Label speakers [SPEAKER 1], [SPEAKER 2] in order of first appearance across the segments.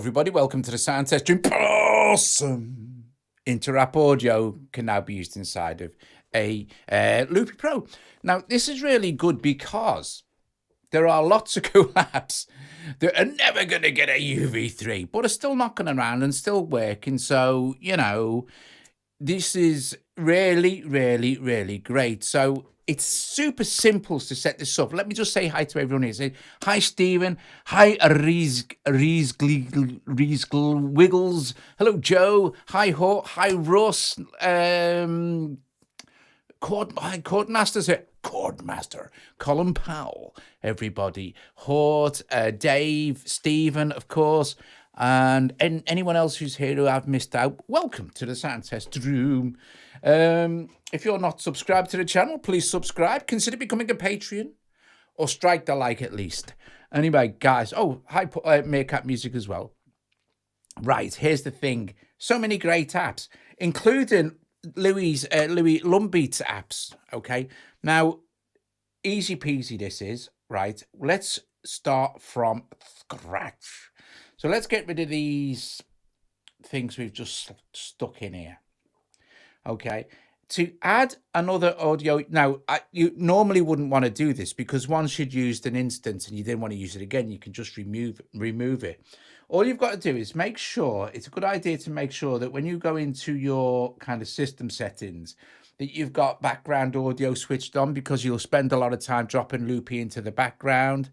[SPEAKER 1] everybody. Welcome to the sound test stream. Awesome. Interapp audio can now be used inside of a Loopy Pro. Now, this is really good because there are lots of cool apps that are never going to get a UV3, but are still knocking around and still working. So, you know, this is really, really, really great. So it's super simple to set this up. Let me just say hi to everyone here. Say hi, Stephen. Hi, Wiggles. Hello, Joe. Hi, Hi, Russ. Chordmaster's here. Chordmaster. Colin Powell. Everybody. Hort, Dave, Stephen, of course. And anyone else who's here who I've missed out, welcome to the sound test room. If you're not subscribed to the channel, please subscribe. Consider becoming a Patreon or strike the like at least. Anyway, guys. Oh, hi, Meerkat Music as well. Right, here's the thing. So many great apps, including Louis Lumbeat's apps. Okay, now, easy peasy this is, right? Let's start from scratch. So let's get rid of these things we've just stuck in here. Okay, to add another audio. Now, you normally wouldn't want to do this because once you'd used an instance and you didn't want to use it again, you can just remove it. All you've got to do is make sure, it's a good idea to make sure that when you go into your kind of system settings, that you've got background audio switched on, because you'll spend a lot of time dropping Loopy into the background,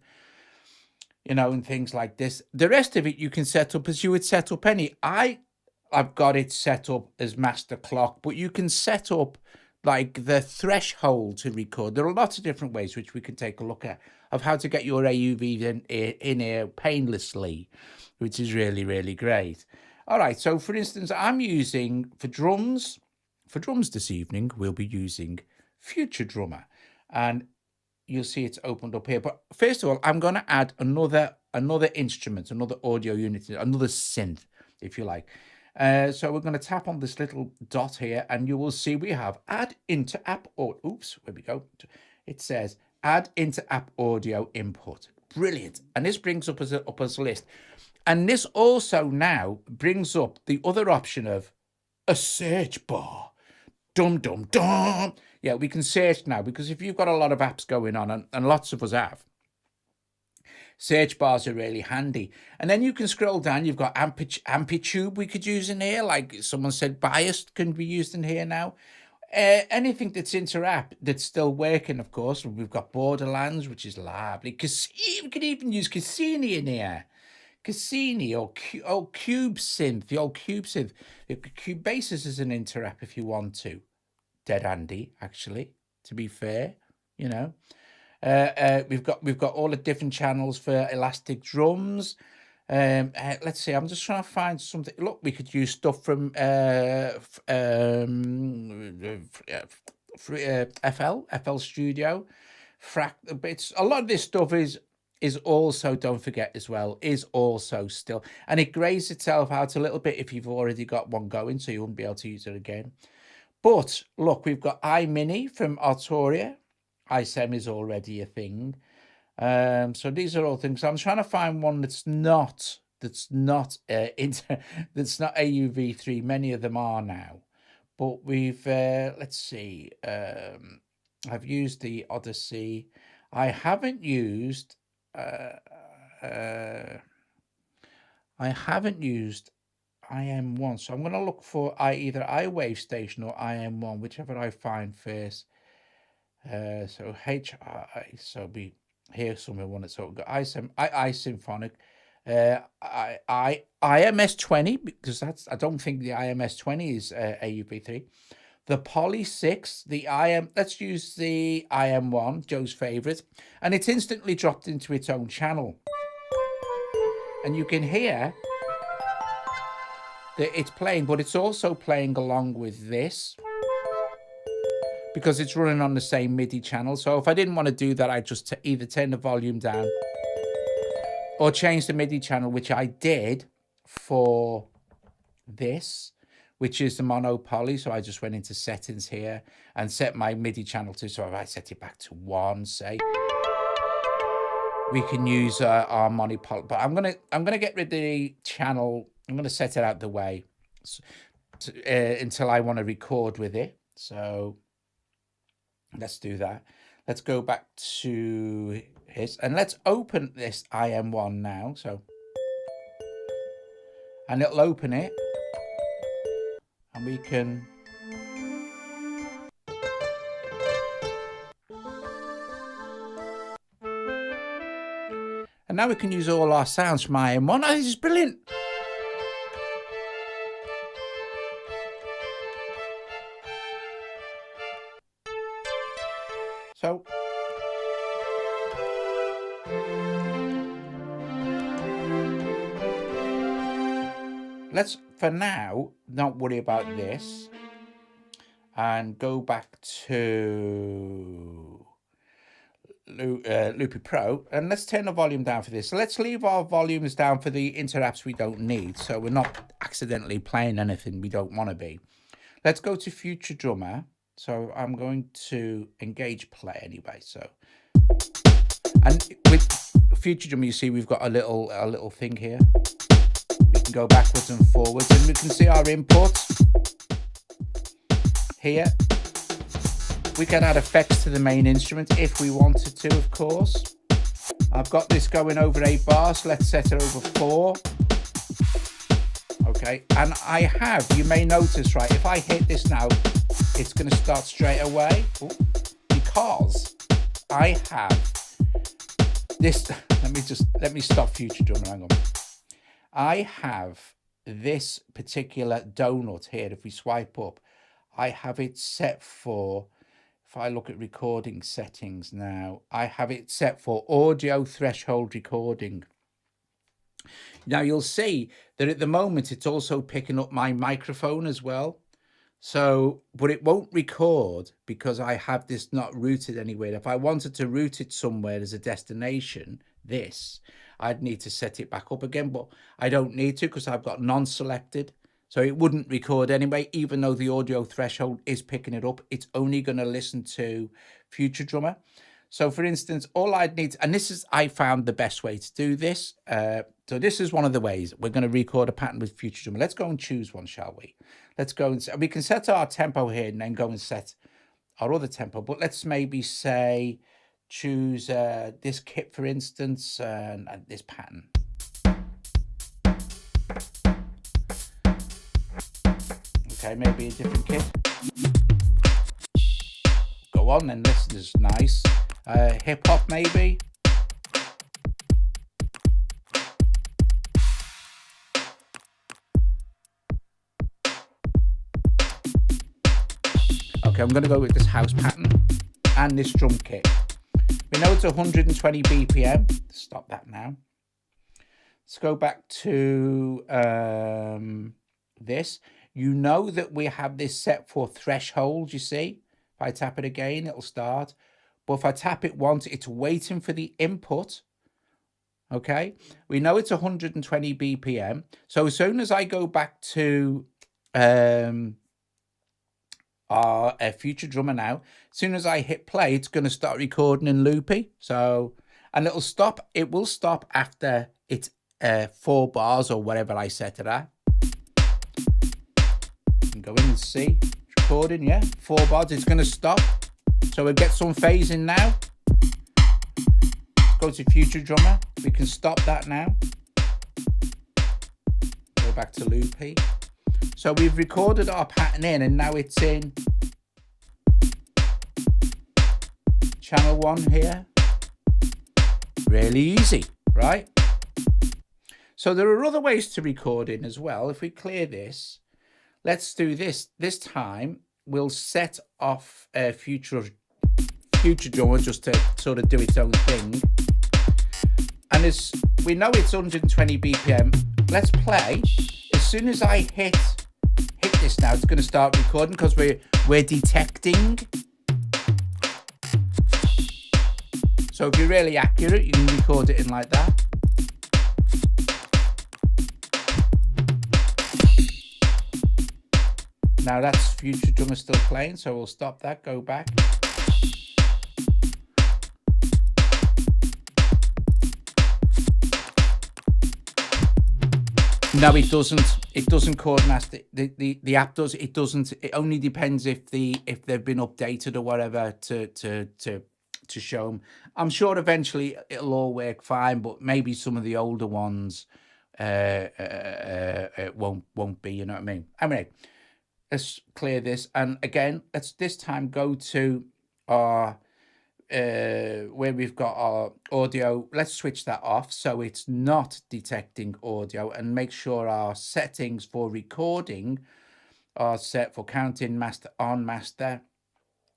[SPEAKER 1] you know, and things like this. The rest of it you can set up as you would set up any. I've got it set up as master clock, but you can set up like the threshold to record. There are lots of different ways which we can take a look at of how to get your AUV in here painlessly, which is really, really great. All right, so for instance, I'm using for drums this evening, we'll be using Future Drummer, and you'll see it's opened up here. But first of all, I'm going to add another instrument, another audio unit, another synth, if you like. So we're going to tap on this little dot here, and you will see we have add into app or oops, where we go. It says add into app audio input. Brilliant. And this brings up as a list. And this also now brings up the other option of a search bar. Dum dum dum. Yeah, we can search now, because if you've got a lot of apps going on, and lots of us have, search bars are really handy. And then you can scroll down. You've got amplitude we could use in here. Like someone said, biased can be used in here now. Anything that's interapp that's still working, of course. We've got Borderlands, which is lovely. We could even use Cassini in here. Cassini or Cube Synth, the old Cube Synth. Cubasis is an interapp if you want to. Dead handy, actually, to be fair, you know. We've got all the different channels for elastic drums. Let's see. I'm just trying to find something. Look, we could use stuff from FL Studio. It's a lot of this stuff is also, don't forget as well, is also still, and it grays itself out a little bit if you've already got one going, so you wouldn't be able to use it again. But look, we've got iMini from Arturia. iSem is already a thing. So these are all things. I'm trying to find one that's not AUV3. Many of them are now, but we've let's see. I've used the Odyssey. I haven't used IM1, so I'm going to look for either iWave Station or IM1, whichever I find first. So HI, so be here somewhere. One that's got iSymphonic, IMS20, because I don't think the IMS20 is AUV3. The Poly 6, the let's use the IM1, Joe's favorite, and it's instantly dropped into its own channel. And you can hear that it's playing, but it's also playing along with this, because it's running on the same MIDI channel. So if I didn't want to do that, I'd just either turn the volume down or change the MIDI channel, which I did for this, which is the mono poly. So I just went into settings here and set my MIDI channel to, so if I set it back to 1, say, we can use our monopole. But I'm gonna get rid of the channel. I'm gonna set it out the way until I want to record with it. So let's do that. Let's go back to his and let's open this IM1 now. So, and it'll open it, and we can. And now we can use all our sounds from IM1. Oh, this is brilliant. So let's, for now, not worry about this and go back to Loopy Pro, and let's turn the volume down for this. So let's leave our volumes down for the interapps we don't need, so we're not accidentally playing anything we don't want to be. Let's go to Future Drummer. So I'm going to engage play anyway. So, and with Future Drummer, you see we've got a little thing here. We can go backwards and forwards, and we can see our inputs here. We can add effects to the main instrument if we wanted to, of course. I've got this going over 8 bars. Let's set it over 4. Okay, and I have, you may notice, right, if I hit this now, it's going to start straight away. Ooh, because I have this. Let me stop Future Drummer. Hang on. I have this particular donut here. If we swipe up, I have it set for. If I look at recording settings now, I have it set for audio threshold recording. Now you'll see that at the moment it's also picking up my microphone as well. So, but it won't record because I have this not routed anywhere. If I wanted to route it somewhere as a destination, I'd need to set it back up again, but I don't need to because I've got non-selected. So it wouldn't record anyway, even though the audio threshold is picking it up. It's only going to listen to Future Drummer. So for instance, all I'd need, and this is, I found the best way to do this. So this is one of the ways we're going to record a pattern with Future Drummer. Let's go and choose one, shall we? Let's go and we can set our tempo here and then go and set our other tempo. But let's maybe say, choose this kit, for instance, and this pattern. Okay, maybe a different kit. Go on then, this is nice. Hip hop maybe. Okay, I'm going to go with this house pattern and this drum kit. We know it's 120 BPM. Stop that now. Let's go back to this. You know that we have this set for threshold, you see. If I tap it again, it'll start. But if I tap it once, it's waiting for the input. Okay. We know it's 120 BPM. So as soon as I go back to our Future Drummer now, as soon as I hit play, it's going to start recording in Loopy. So, and it'll stop. It will stop after it's 4 bars or whatever I set it at. Go in and see. It's recording, yeah. 4 bars. It's going to stop. So we'll get some phasing now. Go to Future Drummer. We can stop that now. Go back to Loopy. So we've recorded our pattern in, and now it's in channel 1 here. Really easy, right? So there are other ways to record in as well. If we clear this, let's do this. This time we'll set off Future Drummer just to sort of do its own thing. And as we know it's 120 BPM, let's play. As soon as I hit this now, it's going to start recording because we're detecting. So if you're really accurate, you can record it in like that. Now that's Future Drummer still playing, so we'll stop that, go back. No, it doesn't. It doesn't chord master. The app does. It doesn't. It only depends if they've been updated or whatever to show them. I'm sure eventually it'll all work fine, but maybe some of the older ones won't be. You know what I mean? Anyway, let's clear this, and again, let's this time go to our where we've got our audio. Let's switch that off so it's not detecting audio, and make sure our settings for recording are set for counting master on master,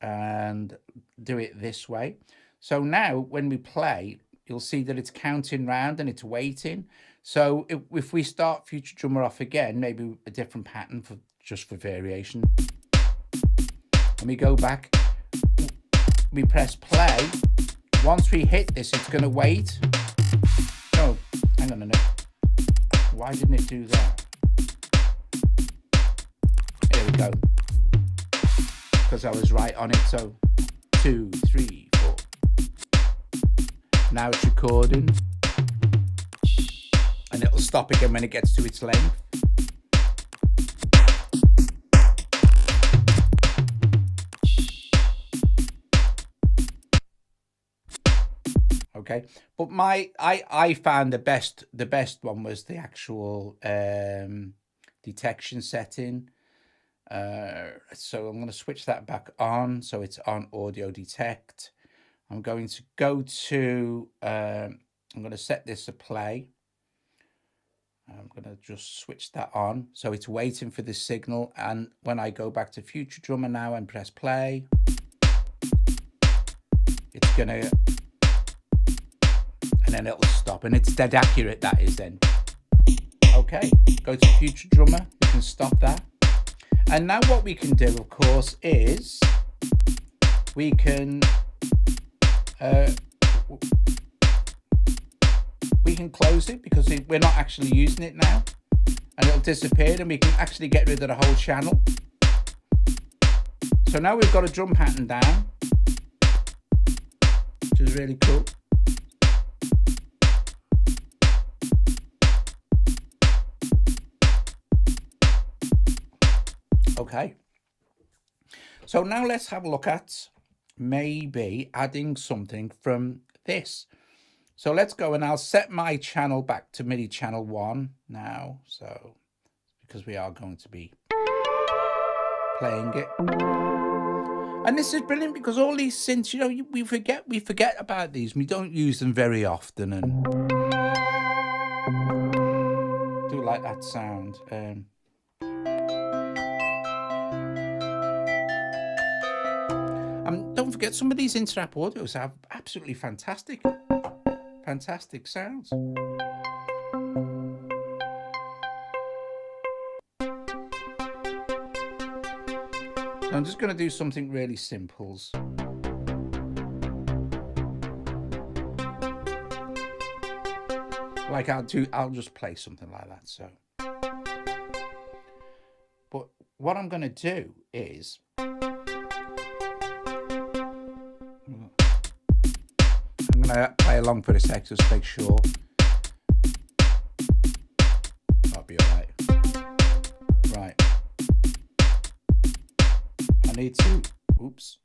[SPEAKER 1] and do it this way. So now when we play, you'll see that it's counting round and it's waiting. So if we start Future Drummer off again, maybe a different pattern for just for variation, and we go back, we press play. Once we hit this, it's going to wait. Oh, hang on a minute. Why didn't it do that? Here we go. Because I was right on it. So 2, 3, 4. Now it's recording. And it'll stop again when it gets to its length. Okay, but I found the best one was the actual detection setting. So I'm going to switch that back on, so it's on audio detect. I'm going to go to I'm going to set this to play. I'm going to just switch that on, so it's waiting for the signal. And when I go back to Future Drummer now and press play, it's gonna. And then it'll stop, and it's dead accurate, that is then. Okay, go to Future Drummer, we can stop that. And now what we can do, of course, is we can close it, because we're not actually using it now, and it'll disappear, and we can actually get rid of the whole channel. So now we've got a drum pattern down, which is really cool. Okay, so now let's have a look at maybe adding something from this. So let's go, and I'll set my channel back to MIDI channel 1 now, so because we are going to be playing it. And this is brilliant, because all these synths, you know, we forget about these. We don't use them very often, and do like that sound. Don't forget, some of these Interap audios have absolutely fantastic sounds. So I'm just going to do something really simple. Like I'll just play something like that. So, but what I'm going to do is, I'm going to play along for a sec, just make sure. That'll be all right. Right. I need to, oops.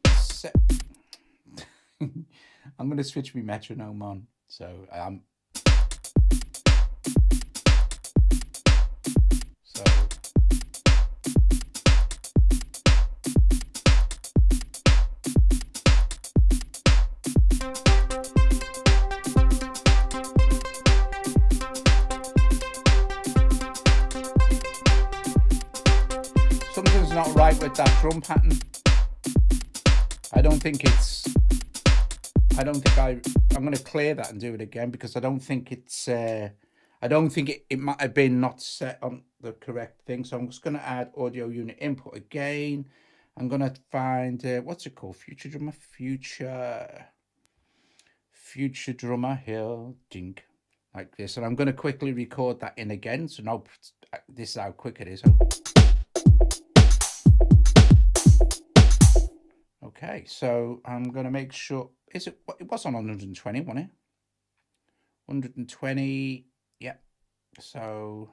[SPEAKER 1] Set. I'm going to switch my metronome on. So, something's not right with that drum pattern. I'm going to clear that and do it again, because I don't think it's, it might have been not set on the correct thing. So I'm just going to add audio unit input again. I'm going to find, what's it called? Future Drummer, Future Drummer here, dink, like this. And I'm going to quickly record that in again. So now this is how quick it is. Okay, so I'm going to make sure, it was on 120, wasn't it? 120, yeah. So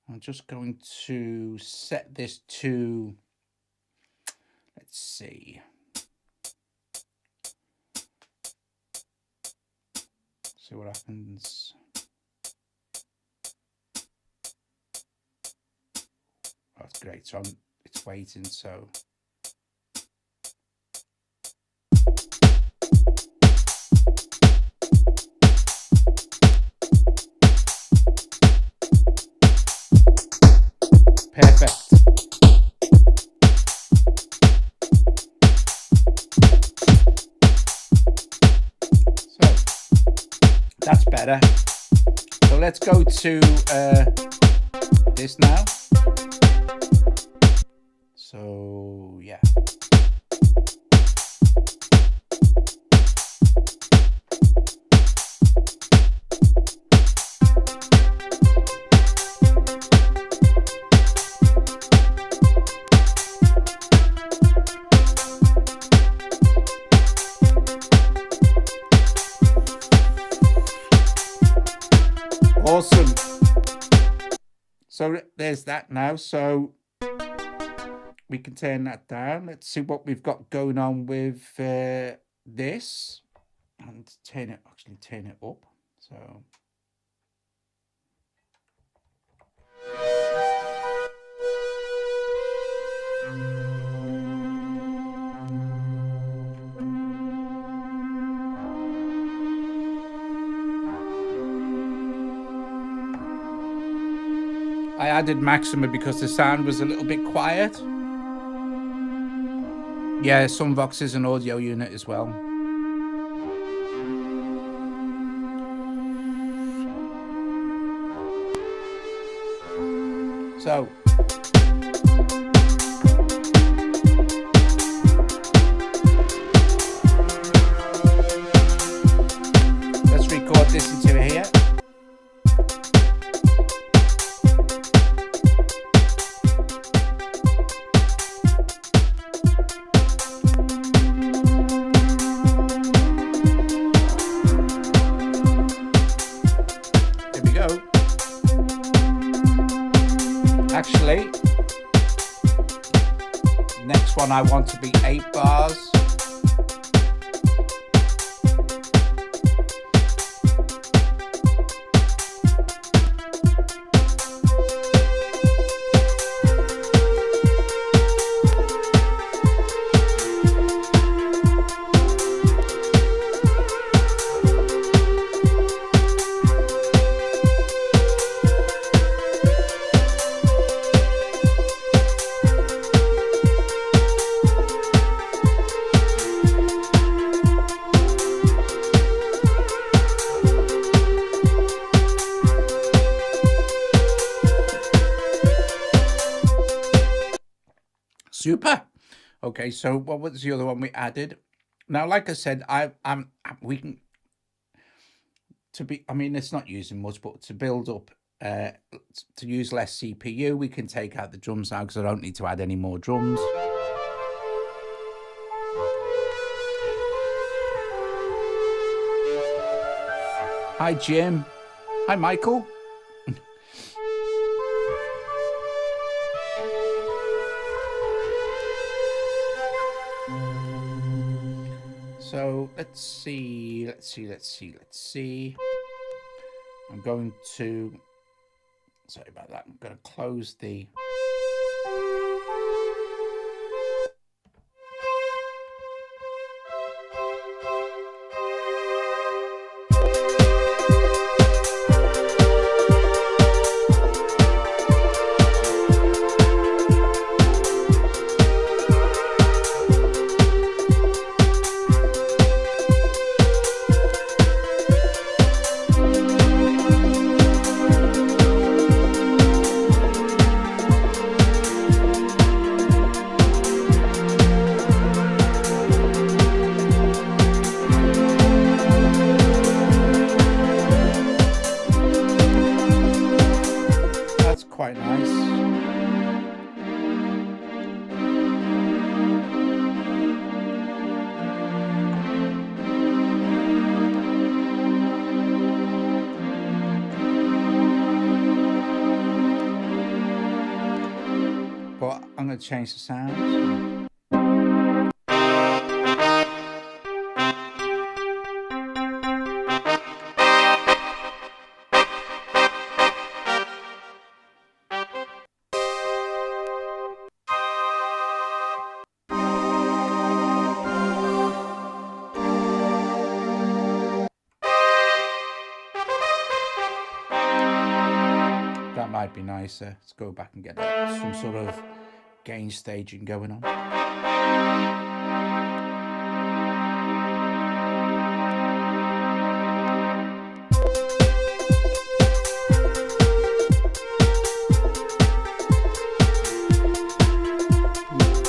[SPEAKER 1] I'm just going to set this to, let's see. See what happens. Oh, that's great. So it's waiting. So perfect. So that's better. So let's go to this now. So yeah. Awesome. So there's that now. So we can turn that down. Let's see what we've got going on with this, and turn it up. So I added maximum because the sound was a little bit quiet. Yeah, Sunvox is an audio unit as well. So let's record this into here. Actually, next one I want to be 8 bars. Super. Okay, so what was the other one we added? Now, like I said, we can, to be, I mean, it's not using much, but to build up, to use less CPU, we can take out the drums now because I don't need to add any more drums. Hi, Jim. Hi, Michael. So let's see. I'm going to, sorry about that. I'm going to close the, quite nice. So I'm going to change the sound. That might be nicer. Let's go back and get some sort of gain staging going on.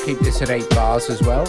[SPEAKER 1] Keep this at 8 bars as well.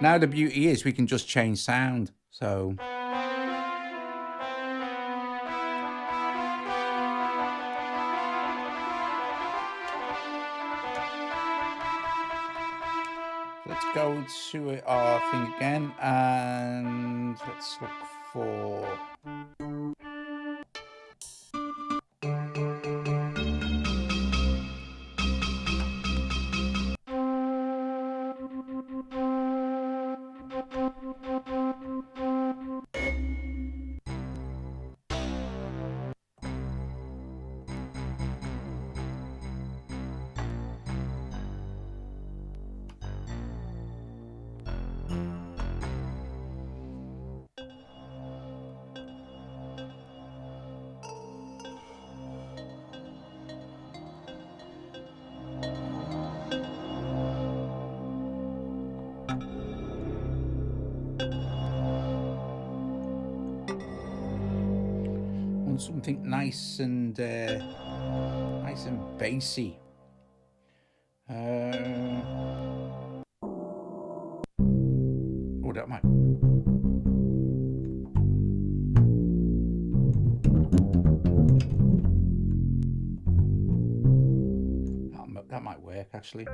[SPEAKER 1] Now the beauty is we can just change sound. So let's go to our thing again and let's look for something nice and bassy. Oh, that might. That might work actually.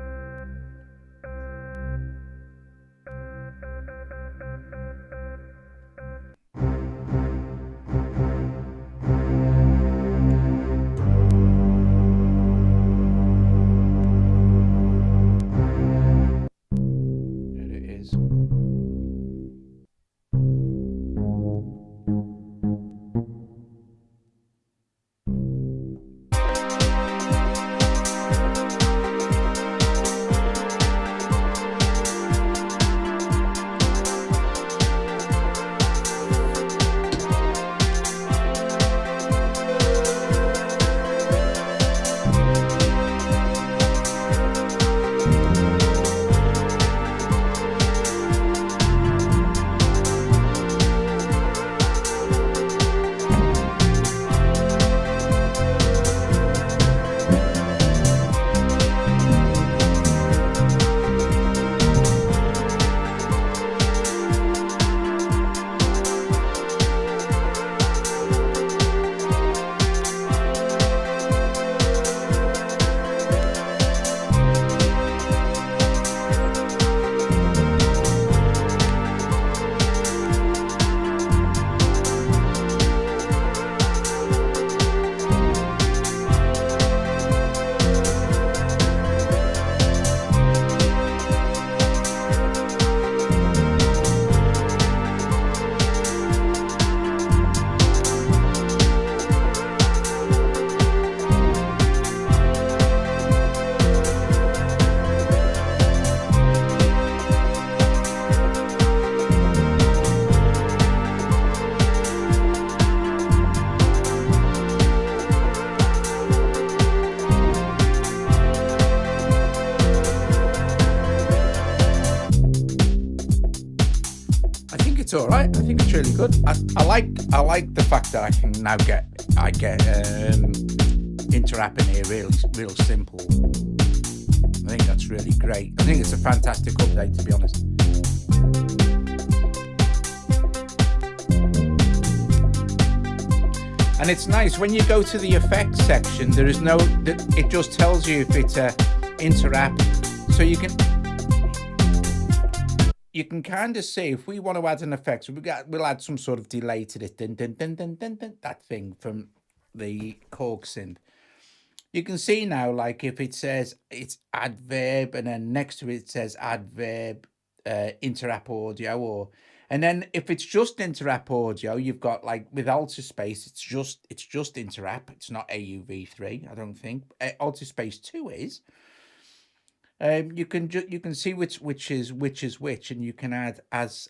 [SPEAKER 1] really good. I like the fact that I can now get Interapp in here real simple. I think that's really great. I think it's a fantastic update, to be honest. And it's nice when you go to the effects section. There is no. It just tells you if it's a Interapp, so you can kind of see if we want to add an effect. So we'll add some sort of delay to this. Dun, dun, dun, dun, dun, dun, that thing from the Korg synth. You can see now, like if it says it's adverb, and then next to it says adverb Interapp audio, and then if it's just Interapp audio, you've got like with Altispace, it's just Interapp. It's not AUV3, I don't think. Altispace 2 is. You can see which is which, and you can add as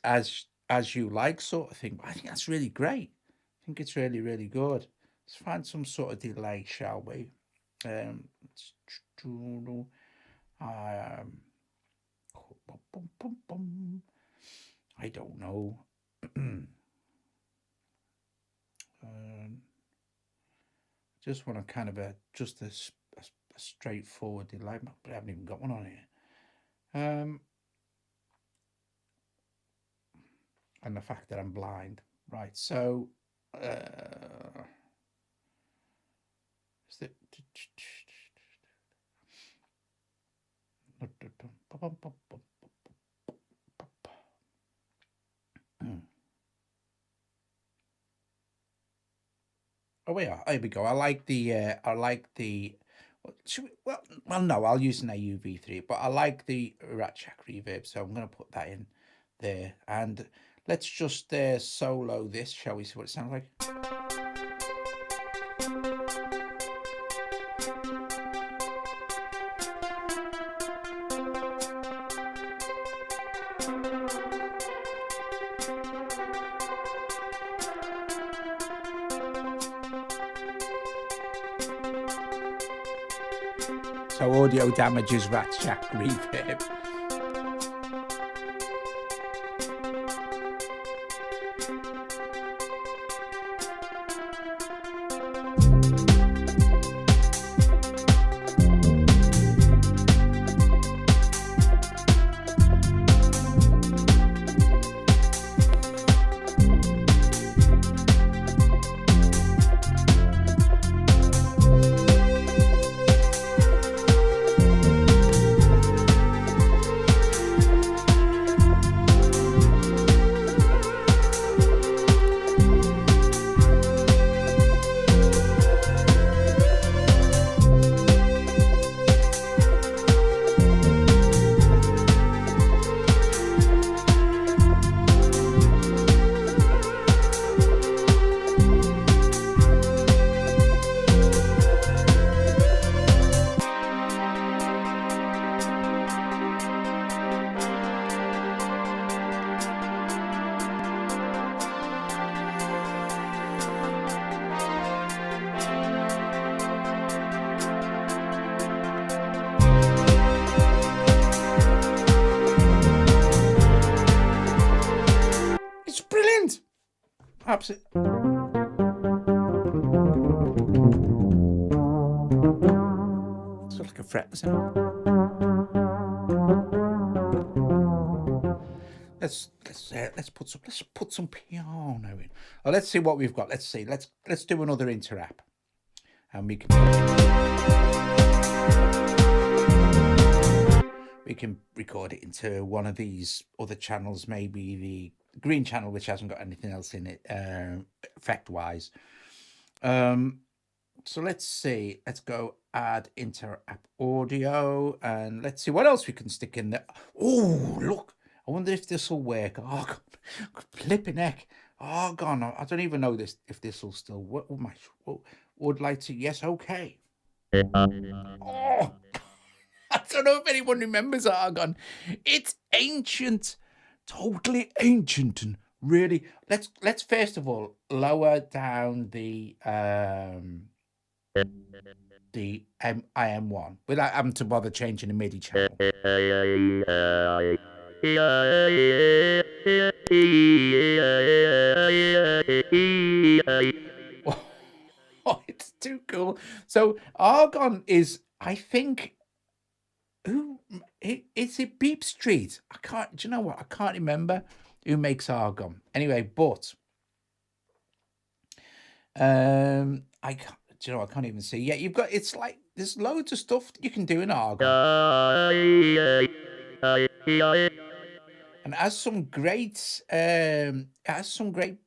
[SPEAKER 1] you like, sort of thing. But I think that's really great. I think it's really, really good. Let's find some sort of delay, shall we? I don't know. Just want to kind of just a straightforward delay, but I haven't even got one on here. And the fact that I'm blind, right? So. Oh yeah, here we go. I like the. Well, no, I'll use an AUV3, but I like the Rat Shack reverb, so I'm going to put that in there. And let's just solo this, shall we see what it sounds like? So audio damages Rat Shack reverb. Absolutely. It's got like a fret sound. Let's put some piano in. Oh, let's see what we've got. Let's see. Let's do another Interapp, and we can record it into one of these other channels, maybe the green channel, which hasn't got anything else in it effect wise. So let's see, let's go add Interapp audio, and let's see what else we can stick in there. Oh, look, I wonder if this will work. Oh God, flipping heck. Oh God, I don't even know if this will still work. Would like to, yes, okay. Oh, I don't know if anyone remembers Argon. It's ancient, totally ancient, and really. Let's first of all lower down the IM1 without having to bother changing the MIDI channel. Oh, it's too cool. So Argon is, I think, is it Beep Street? I can't. Do you know what? I can't remember who makes Argon. Anyway, but I can't. Do you know? I can't even see. Yeah, you've got. It's like there's loads of stuff that you can do in Argon, and it has some great. It has some great.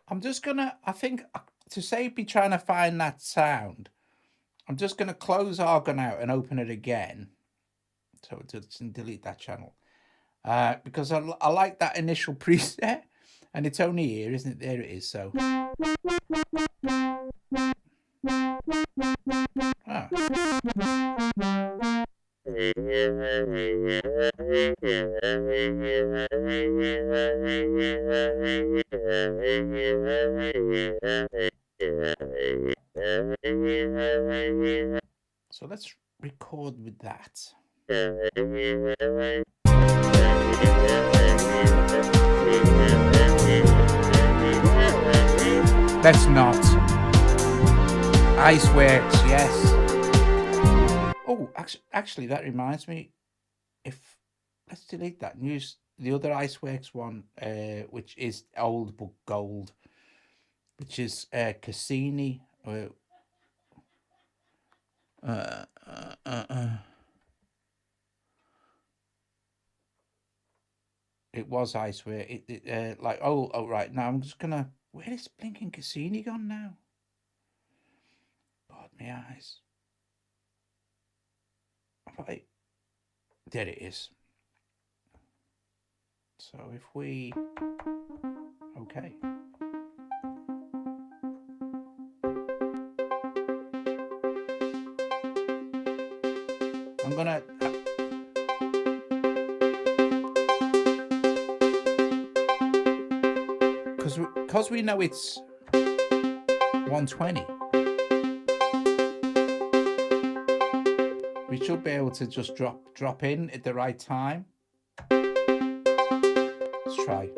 [SPEAKER 1] I'm just gonna, I think, to save me trying to find that sound, I'm just gonna close Argon out and open it again. So to delete that channel. Because I like that initial preset, and it's only here, isn't it? There it is. So. Ah. So let's record with that. That's not Iceworks, yes. Oh, actually, that reminds me. If let's delete that and use the other Iceworks one, which is old but gold, which is Cassini. It was Iceworks. Like oh right. Now I'm just gonna. Where is blinking Cassini gone now? God, my eyes. Right. There it is. So if we, okay. I'm gonna. Because we know it's 120, we should be able to just drop in at the right time. Let's try.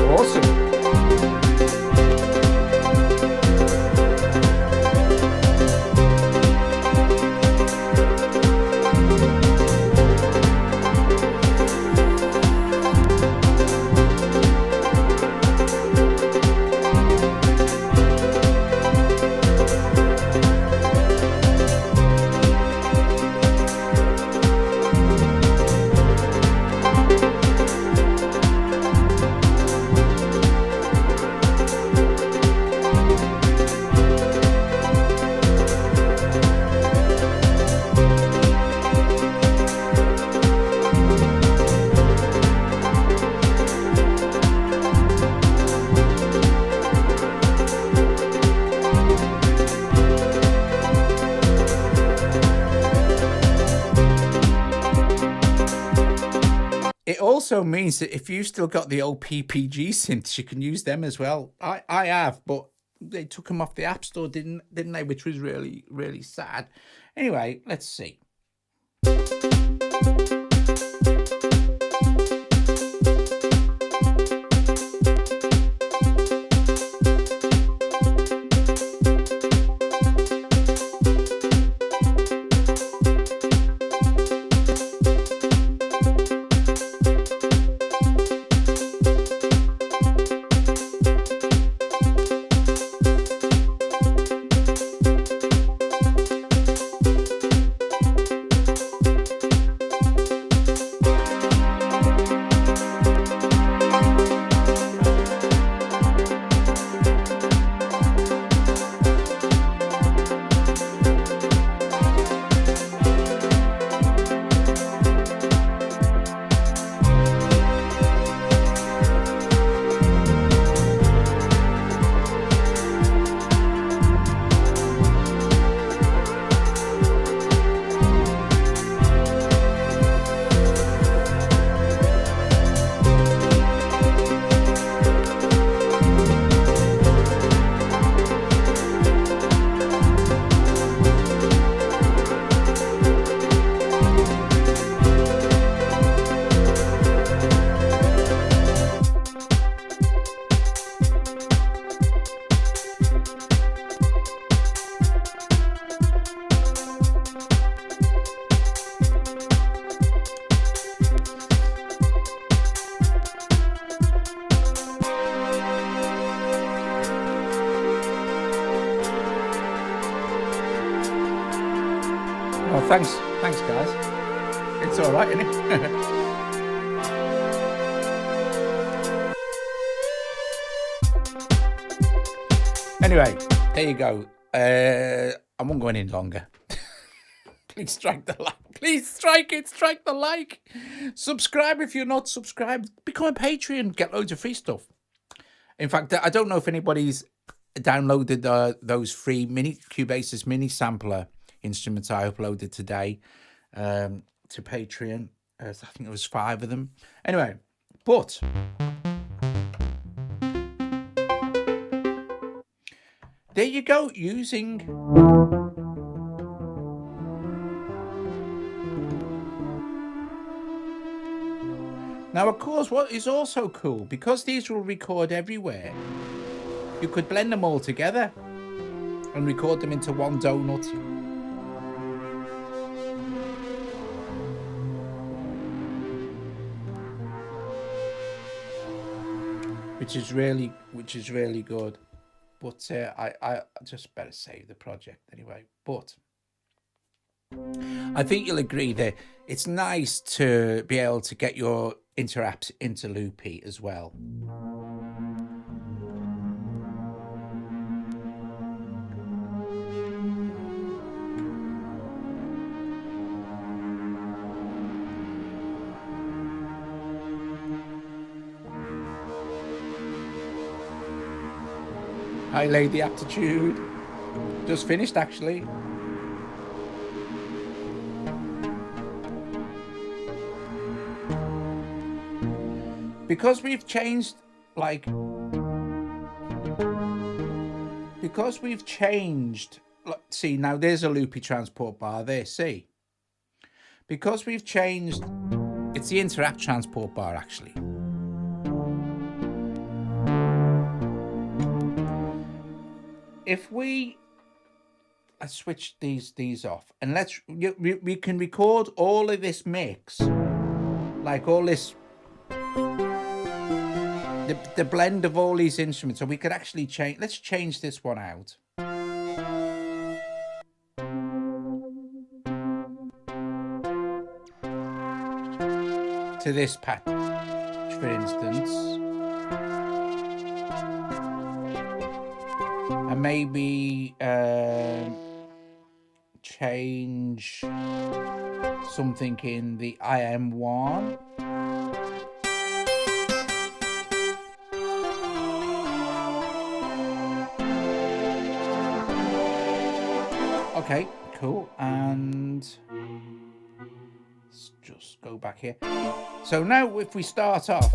[SPEAKER 1] Awesome. It also means that if you've still got the old PPG synths, you can use them as well. I have, but they took them off the App Store, didn't they? Which was really, really sad. Anyway, let's see. thanks guys. It's all right, isn't it? Anyway, there you go. I won't go any longer. Please strike the like. Please strike the like. Subscribe if you're not subscribed. Become a Patreon. Get loads of free stuff. In fact, I don't know if anybody's downloaded those free Cubase's mini sampler instruments I uploaded today to Patreon. I think it was 5 of them. Anyway, but there you go. Using now, of course, what is also cool, because these will record everywhere, you could blend them all together and record them into one donut. Which is really good. But I just better save the project anyway. But I think you'll agree that it's nice to be able to get your interapps into Loopy as well. Hi, Lady Aptitude. Just finished, actually. Because we've changed, see, now there's a Loopy transport bar there, see? Because we've changed, it's the interact transport bar, actually. If let's switch these off, and we can record all of this mix, like all this, the blend of all these instruments. So we could actually let's change this one out. To this patch, for instance. And maybe change something in the IM1. Okay, cool. And let's just go back here. So now if we start off,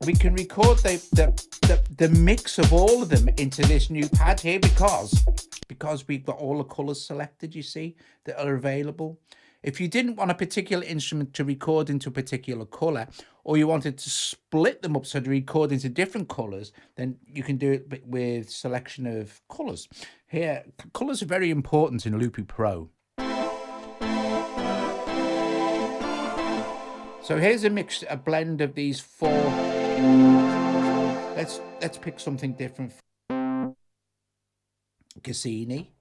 [SPEAKER 1] we can record the mix of all of them into this new pad here because we've got all the colors selected, you see, that are available. If you didn't want a particular instrument to record into a particular color, or you wanted to split them up so to record into different colors, then you can do it with selection of colors. Here, colors are very important in Loopy Pro. So here's a blend of these 4. Let's pick something different. Cassini.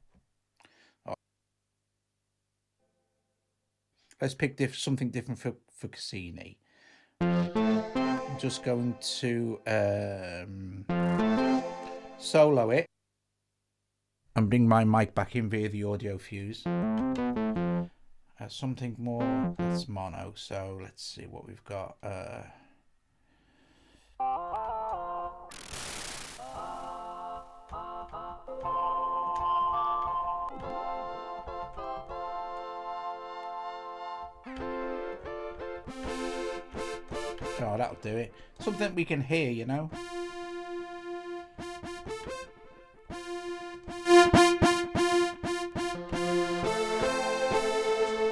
[SPEAKER 1] Let's pick something different for Cassini. I'm just going to solo it and bring my mic back in via the audio fuse. Something more that's mono. So let's see what we've got. Oh, that'll do it. Something we can hear, you know.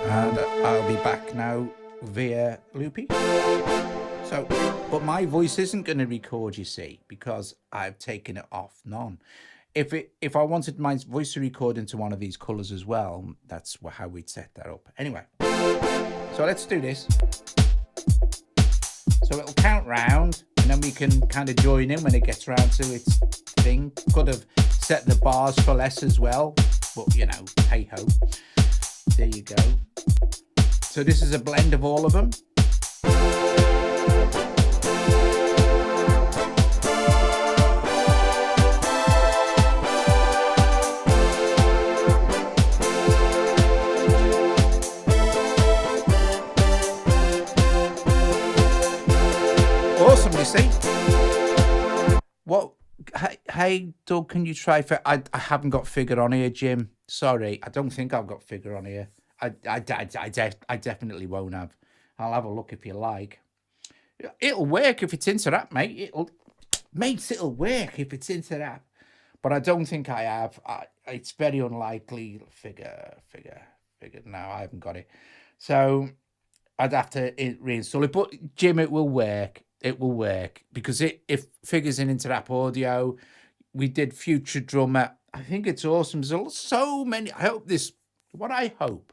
[SPEAKER 1] And I'll be back now via Loopy. So, but my voice isn't going to record, you see, because I've taken it off none. If I wanted my voice to record into one of these colors as well, that's how we'd set that up. Anyway, so let's do this. So it'll count round, and then we can kind of join in when it gets round to its thing. Could have set the bars for less as well, but you know, hey ho. There you go. So this is a blend of all of them. Awesome, you see. What? Hey, Doug, can you try for? I haven't got figure on here, Jim. Sorry, I don't think I've got figure on here. I definitely won't have. I'll have a look if you like. It'll work if it's into that, mate. It'll work if it's into that. But I don't think I have. It's very unlikely. Figure. No, I haven't got it. So I'd have to reinstall it. But Jim, it will work. It will work because if figures in Interap Audio, we did Future Drummer. I think it's awesome. There's so many. What I hope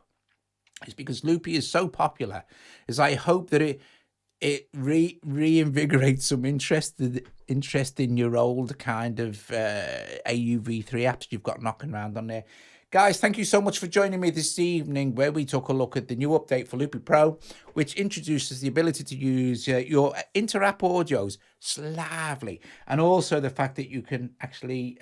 [SPEAKER 1] is, because Loopy is so popular, is I hope that it reinvigorates some interest in your old kind of AUV3 apps you've got knocking around on there. Guys, thank you so much for joining me this evening, where we took a look at the new update for Loopy Pro, which introduces the ability to use your Interapp audios slavely, and also the fact that you can actually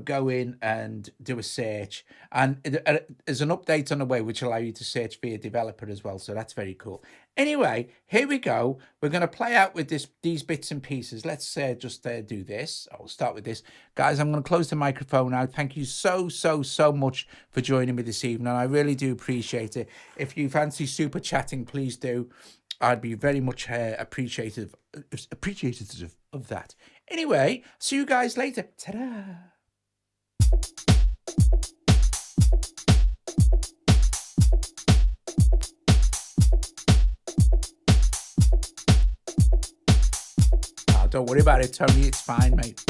[SPEAKER 1] go in and do a search. And there's an update on the way which allow you to search via developer as well. So that's very cool. Anyway, here we go. We're going to play out with these bits and pieces. Let's just do this. I'll start with this. Guys, I'm going to close the microphone now. Thank you so much for joining me this evening. I really do appreciate it. If you fancy super chatting, please do. I'd be very much appreciative of that. Anyway, see you guys later. Ta-da! Don't worry about it, Tony. It's fine, mate.